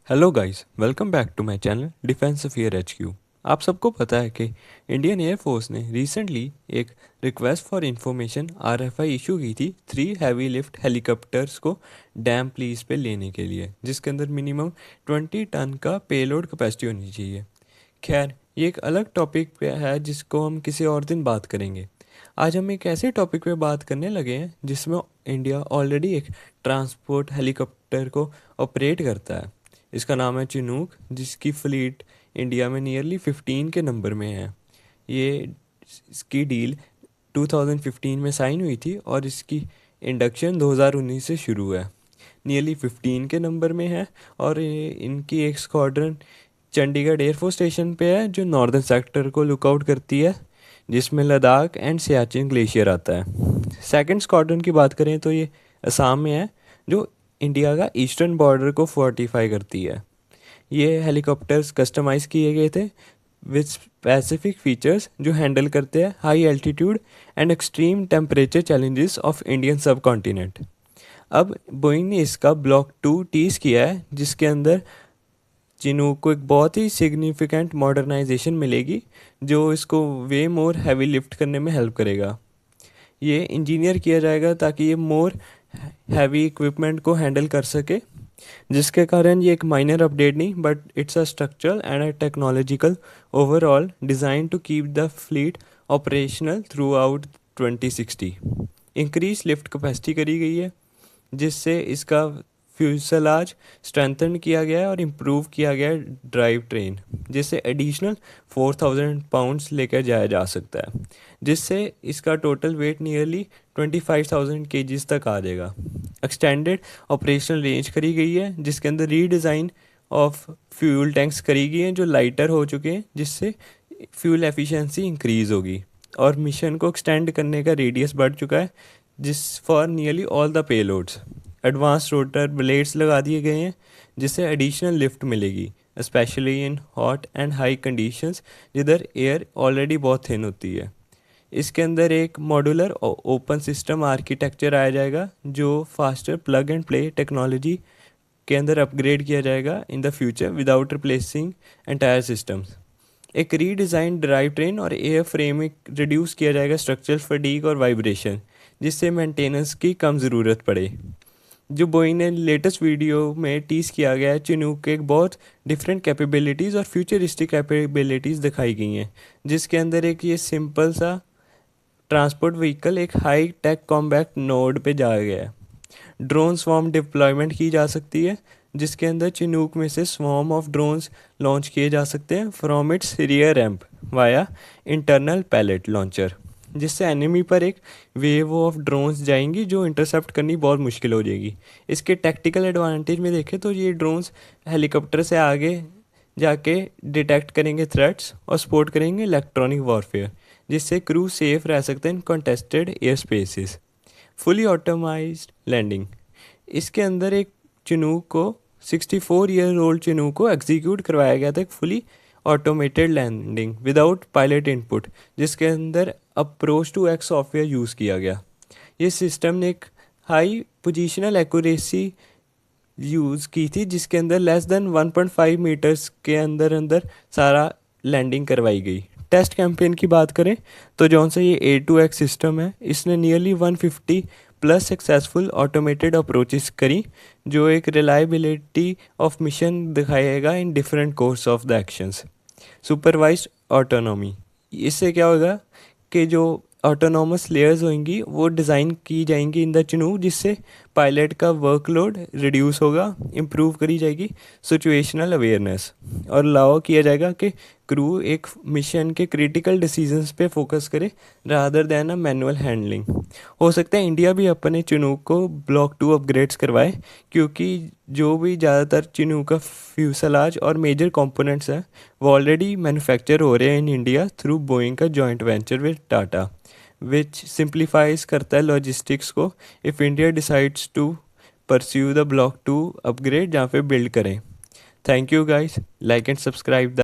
Hello guys, welcome back to my channel defence affair HQ। आप सबको पता है कि इंडियन एयरफोर्स ने रिसेंटली एक request for information RFI issue की थी 3 हैवी लिफ्ट हेलीकॉप्टर्स को डैम प्लीज पे लेने के लिए, जिसके अंदर मिनिमम 20 टन का पेलोड कैपेसिटी होनी चाहिए। खैर, ये एक अलग टॉपिक पे है जिसको हम किसी और दिन बात करेंगे। आज हम एक ऐसे टॉपिक पे बात करने लगे हैं जिसमें इंडिया ऑलरेडी एक ट्रांसपोर्ट हेलीकॉप्टर को ऑपरेट करता है। इसका नाम है चिनूक, जिसकी फ्लीट इंडिया में नियरली 15 के नंबर में है। ये इसकी डील 2015 में साइन हुई थी और इसकी इंडक्शन 2019 से शुरू है। नियरली 15 के नंबर में है और इनकी एक स्क्वाड्रन चंडीगढ़ एयरफोर्स स्टेशन पे है जो नॉर्दर्न सेक्टर को लुकआउट करती है, जिसमें लद्दाख एंड सियाचिन ग्लेशियर आता है। सेकंड स्क्वाड्रन की बात करें तो ये असम में है, जो इंडिया का ईस्टर्न बॉर्डर को फोर्टिफाई करती है। ये हेलीकॉप्टर्स कस्टमाइज़ किए गए थे विद स्पेसिफिक फीचर्स जो हैंडल करते हैं high altitude and extreme temperature challenges of Indian सब कॉन्टिनेंट। अब बोइंग ने इसका ब्लॉक 2 टीज़ किया है, जिसके अंदर चिनूक को एक बहुत ही सिग्निफिकेंट मॉडर्नाइजेशन मिलेगी जो इसको वे मोर हैवी लिफ्ट करने में हेल्प करेगा। ये इंजीनियर किया जाएगा ताकि ये मोर हैवी इक्विपमेंट को हैंडल कर सके, जिसके कारण ये एक माइनर अपडेट नहीं but it's a structural and a technological overall design to keep the fleet operational throughout 2060। Increase lift capacity करी गई है, जिससे इसका फ्यूसलाज स्ट्रेंथन किया गया है और इम्प्रूव किया गया है ड्राइव ट्रेन, जिससे एडिशनल 4000 पाउंड्स लेकर जाया जा सकता है, जिससे इसका टोटल वेट नियरली 25,000 kgs तक आ जाएगा। एक्सटेंडेड ऑपरेशनल रेंज करी गई है, जिसके अंदर रीडिज़ाइन ऑफ फ्यूल टैंक्स करी गई हैं जो लाइटर हो चुके हैं, जिससे फ्यूल एफिशिएंसी इंक्रीज़ होगी और मिशन को एक्सटेंड करने का रेडियस बढ़ चुका है जिस for nearly all the payloads. Advance rotor blades लगा दिए गए हैं, जिससे एडिशनल लिफ्ट मिलेगी, specially in hot and high conditions जिधर एयर ऑलरेडी बहुत थिन होती है। इसके अंदर एक मॉड्यूलर ओपन सिस्टम आर्किटेक्चर आया जाएगा जो faster plug and play technology के अंदर अपग्रेड किया जाएगा in the future without replacing entire systems. एक रीडिज़ाइन ड्राइव ट्रेन और एयर फ्रेम रिड्यूस किया जाएगा स्ट्रक्चरल फटीग और वाइब्रेशन, जिससे मेंटेनेंस की कम ज़रूरत पड़े। जो बोइंग ने लेटेस्ट वीडियो में टीज़ किया गया है, चिनूक के एक बहुत डिफरेंट कैपेबिलिटीज़ और फ्यूचरिस्टिक कैपेबिलिटीज़ दिखाई गई हैं, जिसके अंदर एक ये सिंपल सा ट्रांसपोर्ट व्हीकल एक हाई टेक कॉम्बैक्ट नोड पे जाया गया है। ड्रोन स्वॉर्म डिप्लॉयमेंट की जा सकती है, जिसके अंदर चिनूक में से स्वॉर्म ऑफ ड्रोन्स लॉन्च किए जा सकते हैं from its rear ramp via internal pallet launcher, जिससे एनिमी पर एक वेव ऑफ ड्रोन्स जाएंगी जो इंटरसेप्ट करनी बहुत मुश्किल हो जाएगी। इसके टैक्टिकल एडवांटेज में देखें तो ये ड्रोन्स हेलीकॉप्टर से आगे जाके डिटेक्ट करेंगे थ्रेट्स और सपोर्ट करेंगे इलेक्ट्रॉनिक वॉरफेयर, जिससे क्रू सेफ रह सकते हैं in contested air spaces. Fully automised landing, इसके अंदर एक चिनूक को 64 ईयर ओल्ड चिनूक को एग्जीक्यूट करवाया गया था एक fully automated landing without pilot input, जिसके अंदर approach to X software use किया गया। ये सिस्टम ने एक हाई पोजिशनल एक्यूरेसी यूज़ की थी, जिसके अंदर लेस देन 1.5 मीटर्स के अंदर अंदर सारा लैंडिंग करवाई गई। टेस्ट कैंपेन की बात करें तो जौन सा ये A2X सिस्टम है, इसने nearly 150 plus successful automated approaches करी, जो एक रिलायबिलिटी ऑफ मिशन दिखाएगा in different course of the actions. Supervised autonomy, इससे क्या होगा कि जो ऑटोनॉमस लेयर्स होंगी वो डिज़ाइन की जाएंगी इन द चिनूक, जिससे पायलट का वर्कलोड रिड्यूस होगा, इम्प्रूव करी जाएगी सिचुएशनल अवेयरनेस और अलाउ किया जाएगा कि क्रू एक मिशन के क्रिटिकल डिसीजंस पे फोकस करे rather than a manual handling. हो सकता है इंडिया भी अपने चिनूक को ब्लॉक 2 अपग्रेड्स करवाए, क्योंकि जो भी ज़्यादातर चिनूक का फ्यूसलाज और मेजर कंपोनेंट्स हैं वो ऑलरेडी मैन्युफैक्चर हो रहे हैं इन इंडिया थ्रू बोइंग का joint venture with Tata, which simplifies करता है लॉजिस्टिक्स को if India decides to pursue the block 2 upgrade जहाँ पे बिल्ड करें। Thank you guys, like and subscribe the